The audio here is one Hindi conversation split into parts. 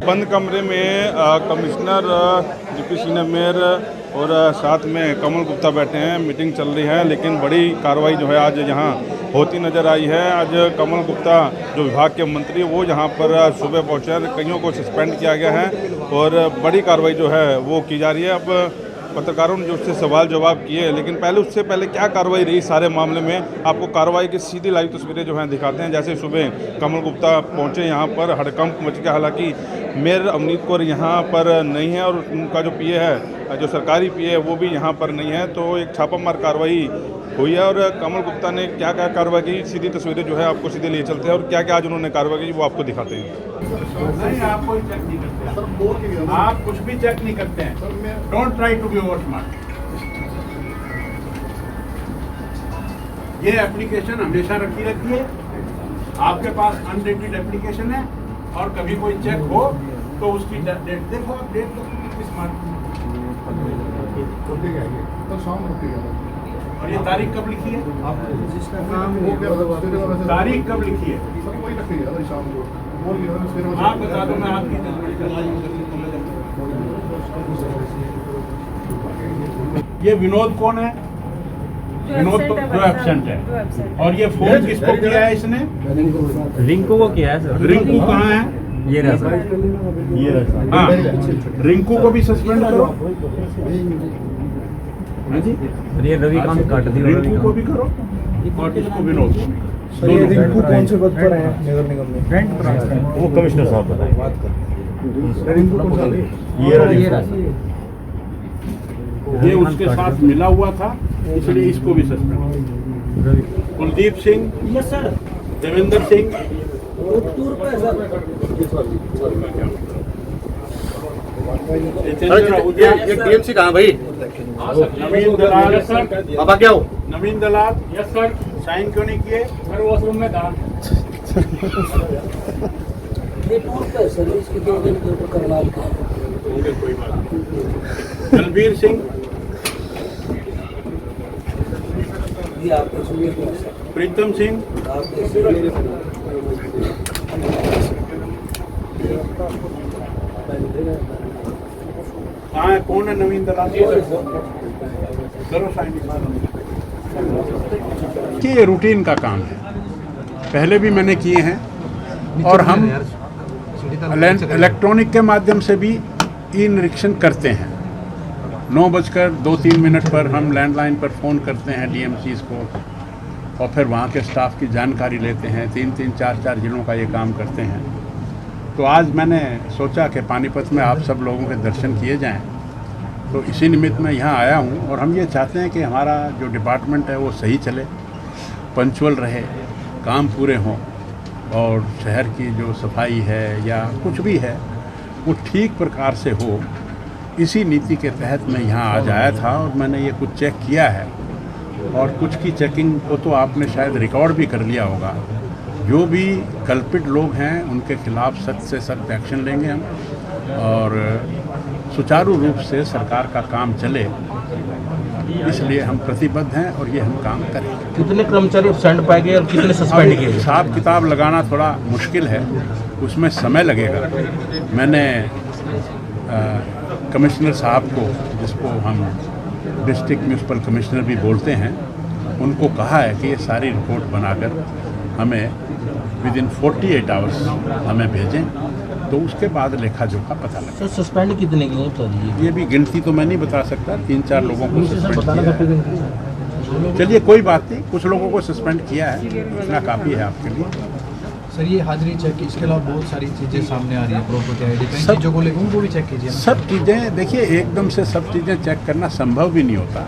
बंद कमरे में कमिश्नर डिप्टी सीनियर मेयर और साथ में कमल गुप्ता बैठे हैं, मीटिंग चल रही है। लेकिन बड़ी कार्रवाई जो है आज यहाँ होती नज़र आई है। आज कमल गुप्ता जो विभाग के मंत्री वो यहाँ पर सुबह पहुँचे हैं, कईयों को सस्पेंड किया गया है और बड़ी कार्रवाई जो है वो की जा रही है। अब पत्रकारों ने जो उससे सवाल जवाब किए, लेकिन उससे पहले क्या कार्रवाई रही सारे मामले में, आपको कार्रवाई की सीधी लाइव तस्वीरें जो हैं दिखाते हैं। जैसे सुबह कमल गुप्ता पहुंचे यहाँ पर, हड़कंप मच गया। हालांकि मेयर अवनीत कौर यहाँ पर नहीं है और उनका जो पीए है, जो सरकारी पीए है, वो भी यहाँ पर नहीं है। तो एक छापामार कार्रवाई हुई है और कमल गुप्ता ने क्या क्या कार्रवाई की, सीधी तस्वीरें जो है आपको सीधे लिए चलते हैं और क्या क्या आज उन्होंने कार्रवाई की वो आपको दिखाते हैं। नहीं, आप कोई चेक नहीं करते हैं, आप कुछ भी चेक नहीं करते हैं। Don't try to be over smart. ये एप्लीकेशन हमेशा रखी रहती है, आपके पास अनडेटेड एप्लीकेशन है और कभी कोई चेक हो तो उसकी डेट देखो, आप डेट किस स्मार्ट और ये तारीख कब लिखी है, तारीख कब लिखी है, आप बता दो, मैं आपकी ये विनोद कौन है? विनोद तो जो एब्सेंट है। और ये फोन किसको किया है इसने? रिंकू को किया है सर। रिंकू कहाँ है? ये रहा सर, ये रहा। हाँ, रिंकू को भी सस्पेंड करो। हाँ जी, ये रविकांत काट दी। रिंकू को भी करो और इसको विनोद को भी। ये रिंकू कौन से पद पर है नगर निगम में? वो कमिश्नर साहब बताएंगे। रिंकू कौन सा? ये रहा। ये उसके साथ मिला हुआ था, इसलिए इसको भी suspend. Kuldeep Singh, yes sir, Devendra Singh, ये टीएमसी कहाँ भाई? नवीन दलाल, पापा क्या हो? नवीन दलाल, यस सर, साइन क्यों नहीं किए? सर वॉशरूम में था। कोई बात नहीं। बलबीर सिंह, प्रीतम सिंह, हाँ कौन है नवीन दलाल? करो साइन। ये रूटीन का काम है, पहले भी मैंने किए हैं और हम इलेक्ट्रॉनिक के माध्यम से भी ई निरीक्षण करते हैं। 9:02 पर हम लैंडलाइन पर फ़ोन करते हैं डीएमसीज़ को और फिर वहाँ के स्टाफ की जानकारी लेते हैं। 3-3, 4-4 जिलों का ये काम करते हैं। तो आज मैंने सोचा कि पानीपत में आप सब लोगों के दर्शन किए जाएं, तो इसी निमित्त मैं यहाँ आया हूँ। और हम ये चाहते हैं कि हमारा जो डिपार्टमेंट है वो सही चले, पंचुअल रहे, काम पूरे हों और शहर की जो सफाई है या कुछ भी है वो ठीक प्रकार से हो। इसी नीति के तहत मैं यहाँ आज आया था और मैंने ये कुछ चेक किया है और कुछ की चेकिंग को तो आपने शायद रिकॉर्ड भी कर लिया होगा। जो भी कल्पित लोग हैं उनके खिलाफ सख्त से सख्त एक्शन लेंगे हम और सुचारू रूप से सरकार का काम चले, इसलिए हम प्रतिबद्ध हैं और ये हम काम करेंगे। कितने कर्मचारी एब्सेंट पाए गए और कितने सस्पेंड किए? हिसाब किताब लगाना थोड़ा मुश्किल है, उसमें समय लगेगा। मैंने कमिश्नर साहब को, जिसको हम डिस्ट्रिक्ट म्यूनसिपल कमिश्नर भी बोलते हैं, उनको कहा है कि ये सारी रिपोर्ट बनाकर हमें विदिन 48 आवर्स हमें भेजें, तो उसके बाद लेखा जोखा पता लगे। सर सस्पेंड कितने किए हैं? ये भी गिनती तो मैं नहीं बता सकता, 3-4 लोगों को सस्पेंड बताना किया है। चलिए कोई बात नहीं, कुछ लोगों को सस्पेंड किया है, इतना काफ़ी है आपके लिए। सर ये हाजिरी चेक, इसके अलावा बहुत सारी चीज़ें सामने आ रही है, प्रॉपर्टी आईडी, कई चीज़ों को लेकर उनको भी चेक कीजिए। सब चीज़ें देखिए, एकदम से सब चीज़ें चेक करना संभव भी नहीं होता,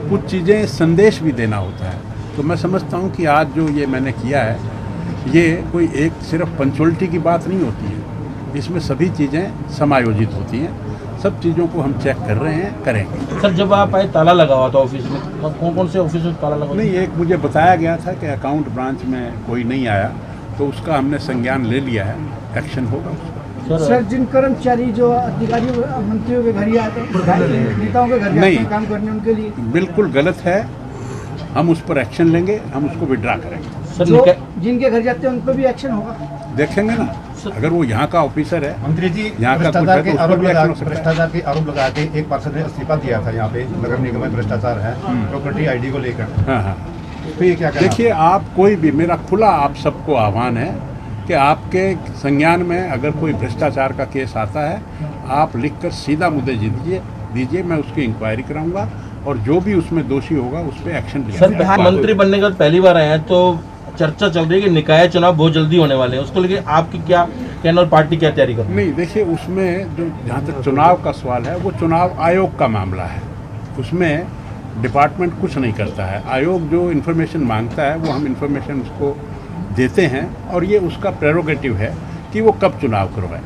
कुछ चीज़ें संदेश भी देना होता है। तो मैं समझता हूँ कि आज जो ये मैंने किया है, ये कोई एक सिर्फ पंचुअलिटी की बात नहीं होती है, इसमें सभी चीज़ें समायोजित होती हैं। सब चीज़ों को हम चेक कर रहे हैं, करेंगे। सर जब आप आए ताला लगा हुआ था ऑफिस में, कौन कौन से ऑफिस में ताला लगा? नहीं, एक मुझे बताया गया था कि अकाउंट ब्रांच में कोई नहीं आया, तो उसका हमने संज्ञान ले लिया है, एक्शन होगा। सर जिन कर्मचारी जो अधिकारियों मंत्रियों के घर ही आते हैं, नेताओं के घर नहीं, काम करने, उनके लिए बिल्कुल गलत है, हम उस पर एक्शन लेंगे, हम उसको विड्रा करेंगे। जो जिनके घर जाते हैं उन पर भी एक्शन होगा। देखेंगे ना, अगर वो यहाँ का ऑफिसर है, मंत्री जी यहाँ का कुछ भ्रष्टाचार है के तो उस पर आरोप भी लगा एक्शन हो सकता है। भ्रष्टाचार के आरोप लगा के एक पार्षद ने इस्तीफा दिया था यहाँ पे नगर निगम में भ्रष्टाचार है प्रॉपर्टी आईडी को लेकर, हाँ हाँ। तो ये क्या कहना? देखिए, आप कोई भी, मेरा खुला आप सबको आह्वान है कि आपके संज्ञान में अगर कोई भ्रष्टाचार का केस आता है, आप लिखकर सीधा मुझे दीजिए, मैं उसकी इंक्वायरी कराऊंगा और जो भी उसमें दोषी होगा उस पर एक्शन लिया सर जाएगा। मंत्री बनने के बाद पहली बार आए हैं, तो चर्चा चल रही है कि निकाय चुनाव बहुत जल्दी होने वाले हैं, उसको लेके आपकी क्या कहना और पार्टी क्या तैयारी कर रही है? नहीं, देखिए, उसमें जो जहाँ तक चुनाव का सवाल है, वो चुनाव आयोग का मामला है, उसमें डिपार्टमेंट कुछ नहीं करता है। आयोग जो इन्फॉर्मेशन मांगता है वो हम इन्फॉर्मेशन उसको देते हैं और ये उसका प्रेरोगेटिव है कि वो कब चुनाव करवाए।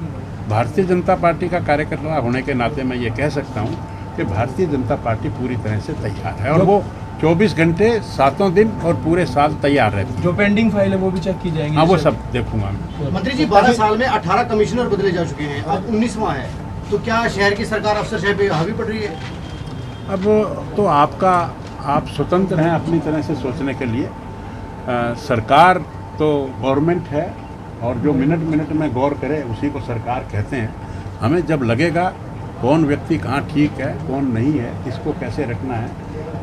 भारतीय जनता पार्टी का कार्यकर्ता होने के नाते मैं ये कह सकता हूँ कि भारतीय जनता पार्टी पूरी तरह से तैयार है और वो 24 घंटे 7 दिन और पूरे साल तैयार रहती है। जो पेंडिंग फाइल है वो भी चेक की जाएगी। हाँ, वो सब देखूंगा मैं। मंत्री जी 12 साल में 18 कमिश्नर बदले जा चुके हैं, अब 19वां है, तो क्या शहर की सरकार अफसरशाही पे हावी पड़ रही है? अब तो आप स्वतंत्र हैं अपनी तरह से सोचने के लिए। सरकार तो गवर्नमेंट है और जो मिनट में गौर करे उसी को सरकार कहते हैं। हमें जब लगेगा कौन व्यक्ति कहाँ ठीक है, कौन नहीं है, किसको कैसे रखना है,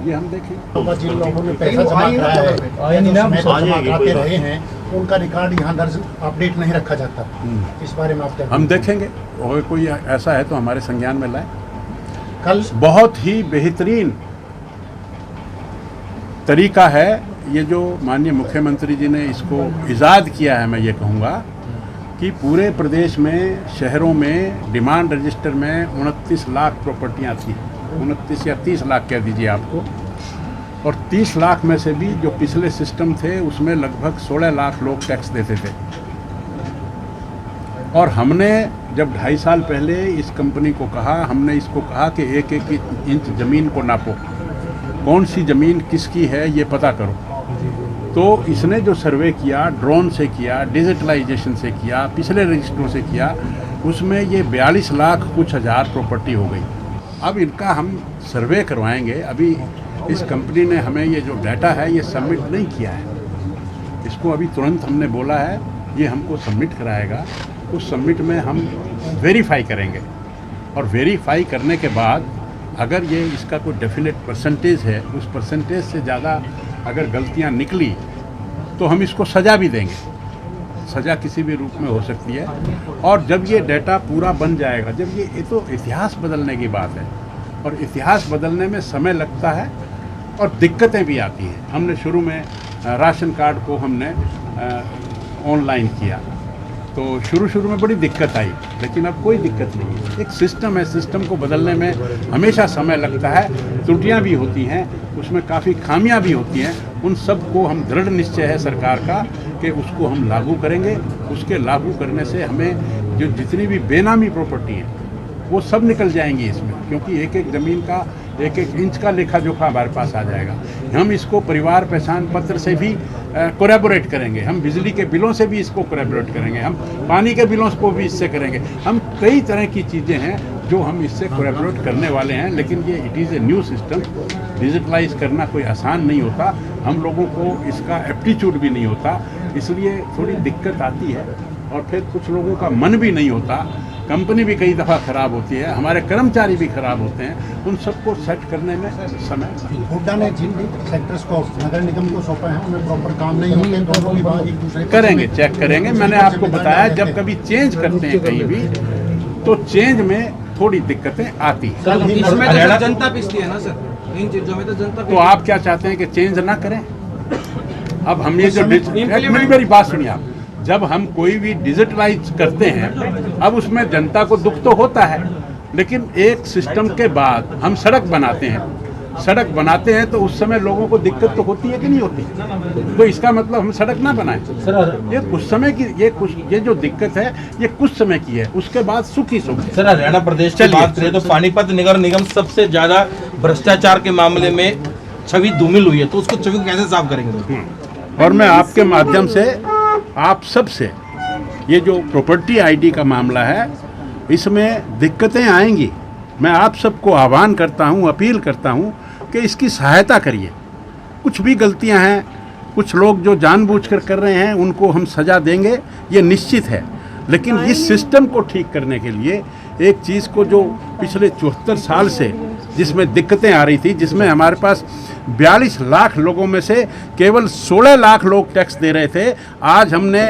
ये हम देखें। जिन लोगों ने पैसा जमा कराया है, जमा कराते रहे हैं, उनका रिकॉर्ड यहाँ दर्ज अपडेट नहीं रखा जाता, इस बारे में आप क्या? हम देखेंगे, और कोई ऐसा है तो हमारे संज्ञान में लाए। कल बहुत ही बेहतरीन तरीका है ये जो माननीय मुख्यमंत्री जी ने इसको इजाद किया है। मैं ये कहूँगा कि पूरे प्रदेश में शहरों में डिमांड रजिस्टर में 29 लाख प्रॉपर्टियाँ थी, 29 या 30 लाख कह दीजिए आपको, और 30 लाख में से भी जो पिछले सिस्टम थे उसमें लगभग 16 लाख लोग टैक्स देते थे। और हमने जब 2.5 साल पहले इस कंपनी को कहा, हमने इसको कहा कि एक इंच ज़मीन को नापो, कौन सी ज़मीन किसकी है ये पता करो। तो इसने जो सर्वे किया, ड्रोन से किया, डिजिटलाइजेशन से किया, पिछले रजिस्टरों से किया, उसमें ये 42 लाख कुछ हज़ार प्रॉपर्टी हो गई। अब इनका हम सर्वे करवाएंगे। अभी इस कंपनी ने हमें ये जो डाटा है ये सबमिट नहीं किया है, इसको अभी तुरंत हमने बोला है ये हमको सबमिट कराएगा। उस सबमिट में हम वेरीफाई करेंगे और वेरीफाई करने के बाद अगर ये इसका कोई डेफिनेट परसेंटेज है, उस परसेंटेज से ज़्यादा अगर गलतियां निकली तो हम इसको सज़ा भी देंगे। सज़ा किसी भी रूप में हो सकती है। और जब ये डाटा पूरा बन जाएगा, जब ये तो इतिहास बदलने की बात है और इतिहास बदलने में समय लगता है और दिक्कतें भी आती हैं। हमने शुरू में राशन कार्ड को हमने ऑनलाइन किया तो शुरू में बड़ी दिक्कत आई, लेकिन अब कोई दिक्कत नहीं है। एक सिस्टम है, सिस्टम को बदलने में हमेशा समय लगता है, त्रुटियां भी होती हैं, उसमें काफ़ी खामियां भी होती हैं। उन सब को हम दृढ़ निश्चय है सरकार का कि उसको हम लागू करेंगे। उसके लागू करने से हमें जो जितनी भी बेनामी प्रॉपर्टी है वो सब निकल जाएंगी इसमें, क्योंकि एक एक ज़मीन का एक इंच का लेखा जोखा हमारे पास आ जाएगा। हम इसको परिवार पहचान पत्र से भी कोलैबोरेट करेंगे, हम बिजली के बिलों से भी इसको कोलैबोरेट करेंगे, हम पानी के बिलों को भी इससे करेंगे। हम कई तरह की चीज़ें हैं जो हम इससे कोलैबोरेट करने वाले हैं। लेकिन ये it is a new system, digitalize करना कोई आसान नहीं होता, हम लोगों को इसका एप्टीट्यूड भी नहीं होता, इसलिए थोड़ी दिक्कत आती है। और फिर कुछ लोगों का मन भी नहीं होता, कंपनी भी कई दफ़ा ख़राब होती है, हमारे कर्मचारी भी ख़राब होते हैं, उन सबको सेट करने में समय। हुड्डा ने जिन सेक्टर्स को नगर निगम को सौंपा है उनमें प्रॉपर काम नहीं होते, दोनों विभाग एक दूसरे करेंगे, चेक करेंगे। मैंने आपको बताया जब कभी चेंज करते हैं कहीं भी तो चेंज में थोड़ी दिक्कतें आती हैं। इसमें तो जनता पिसती है ना सर, इन चीजों में तो जनता। तो आप क्या चाहते हैं कि चेंज ना करें? अब हम ये जो मेरी बात सुनिए आप, जब हम कोई भी डिजिटलाइज करते हैं अब उसमें जनता को दुख तो होता है, लेकिन एक सिस्टम के बाद हम सड़क बनाते हैं तो उस समय लोगों को दिक्कत तो होती है कि नहीं होती? तो इसका मतलब हम सड़क ना बनाएं। ये कुछ समय की ये जो दिक्कत है ये कुछ समय की है, उसके बाद सुखी सुख। सर हरियाणा प्रदेश की बात करें तो पानीपत नगर निगम सबसे ज्यादा भ्रष्टाचार के मामले में छवि धूमिल हुई है, तो उसको छवि को कैसे साफ करेंगे? और मैं आपके माध्यम से आप सब से ये जो प्रॉपर्टी आईडी का मामला है इसमें दिक्कतें आएंगी, मैं आप सबको आह्वान करता हूँ, अपील करता हूँ कि इसकी सहायता करिए। कुछ भी गलतियाँ हैं कुछ लोग जो जानबूझकर कर रहे हैं उनको हम सज़ा देंगे, ये निश्चित है। लेकिन इस सिस्टम को ठीक करने के लिए एक चीज़ को जो पिछले 74 साल से जिसमें दिक्कतें आ रही थी, जिसमें हमारे पास 42 लाख लोगों में से केवल 16 लाख लोग टैक्स दे रहे थे, आज हमने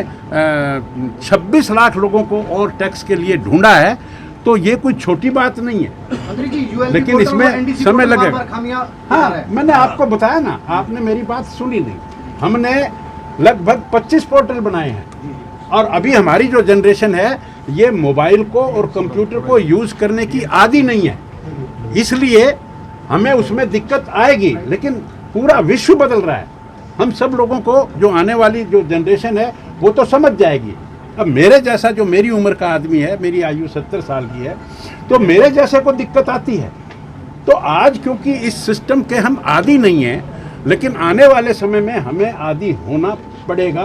26 लाख लोगों को और टैक्स के लिए ढूंढा है। तो ये कोई छोटी बात नहीं है, मंत्री जी, ULP लेकिन पोर्टल इसमें और NDC समय पोर्टल लगेगा। बार-बार खामियां हाँ, दिखा रहा है। मैंने आपको बताया ना, आपने मेरी बात सुनी नहीं। हमने लगभग 25 पोर्टल बनाए हैं और अभी हमारी जो जनरेशन है ये मोबाइल को और कंप्यूटर को यूज़ करने की आदी नहीं है, इसलिए हमें उसमें दिक्कत आएगी। लेकिन पूरा विश्व बदल रहा है, हम सब लोगों को जो आने वाली जो जनरेशन है वो तो समझ जाएगी। अब मेरे जैसा जो मेरी उम्र का आदमी है, मेरी आयु 70 साल की है, तो मेरे जैसे को दिक्कत आती है। तो आज क्योंकि इस सिस्टम के हम आदी नहीं हैं, लेकिन आने वाले समय में हमें आदी होना पड़ेगा,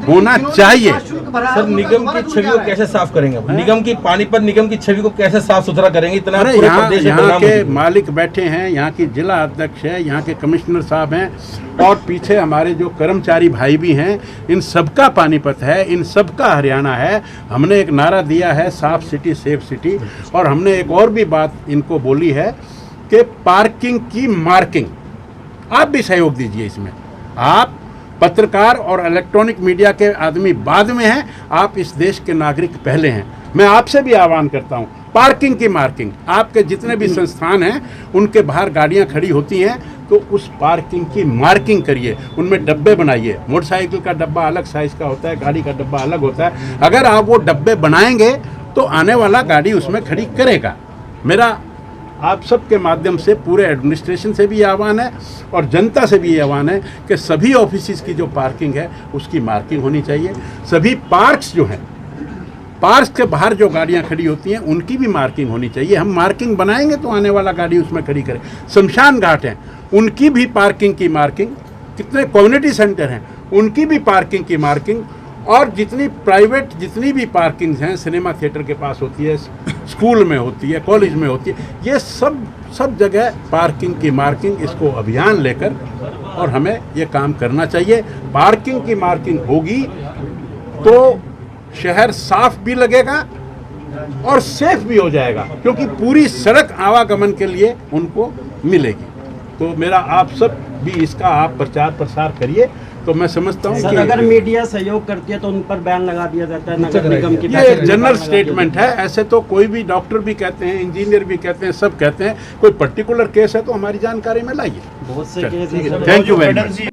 होना चाहिए। सर, निगम की छवि को कैसे साफ करेंगे? निगम की पानीपत निगम की छवि को कैसे साफ सुथरा करेंगे? इतना अरे पूरे यहाँ प्रदेश में यहाँ बदनाम के हो चुकी है। मालिक बैठे हैं, यहाँ की जिला अध्यक्ष है, यहाँ के कमिश्नर साहब हैं और पीछे हमारे जो कर्मचारी भाई भी हैं, इन सबका पानीपत है, इन सबका हरियाणा है। हमने एक नारा दिया है, साफ सिटी सेफ सिटी, और हमने एक और भी बात इनको बोली है कि पार्किंग की मार्किंग, आप भी सहयोग दीजिए इसमें। आप पत्रकार और इलेक्ट्रॉनिक मीडिया के आदमी बाद में हैं, आप इस देश के नागरिक पहले हैं। मैं आपसे भी आह्वान करता हूं, पार्किंग की मार्किंग, आपके जितने भी संस्थान हैं उनके बाहर गाड़ियां खड़ी होती हैं तो उस पार्किंग की मार्किंग करिए, उनमें डब्बे बनाइए। मोटरसाइकिल का डब्बा अलग साइज का होता है, गाड़ी का डब्बा अलग होता है। अगर आप वो डब्बे बनाएंगे तो आने वाला गाड़ी उसमें खड़ी करेगा। मेरा आप सबके माध्यम से पूरे एडमिनिस्ट्रेशन से भी आह्वान है और जनता से भी आह्वान है कि सभी ऑफिसेज की जो पार्किंग है उसकी मार्किंग होनी चाहिए। सभी पार्क्स जो हैं, पार्क्स के बाहर जो गाड़ियां खड़ी होती हैं उनकी भी मार्किंग होनी चाहिए। हम मार्किंग बनाएंगे तो आने वाला गाड़ी उसमें खड़ी करे। शमशान घाट हैं, उनकी भी पार्किंग की मार्किंग, कितने कम्युनिटी सेंटर हैं उनकी भी पार्किंग की मार्किंग, और जितनी प्राइवेट जितनी भी पार्किंग्स हैं, सिनेमा थिएटर के पास होती है, स्कूल में होती है, कॉलेज में होती है, ये सब जगह पार्किंग की मार्किंग, इसको अभियान लेकर और हमें ये काम करना चाहिए। पार्किंग की मार्किंग होगी तो शहर साफ भी लगेगा और सेफ भी हो जाएगा, क्योंकि पूरी सड़क आवागमन के लिए उनको मिलेगी। तो मेरा आप सब भी इसका आप प्रचार प्रसार करिए। तो मैं समझता हूँ सर, कि अगर मीडिया सहयोग करती है तो उन पर बैन लगा दिया जाता है नगर निगम की। ये जनरल स्टेटमेंट है, ऐसे तो कोई भी डॉक्टर भी कहते हैं, इंजीनियर भी कहते हैं, सब कहते हैं। कोई पर्टिकुलर केस है तो हमारी जानकारी में लाइए। बहुत से केस हैं। Thank you very much.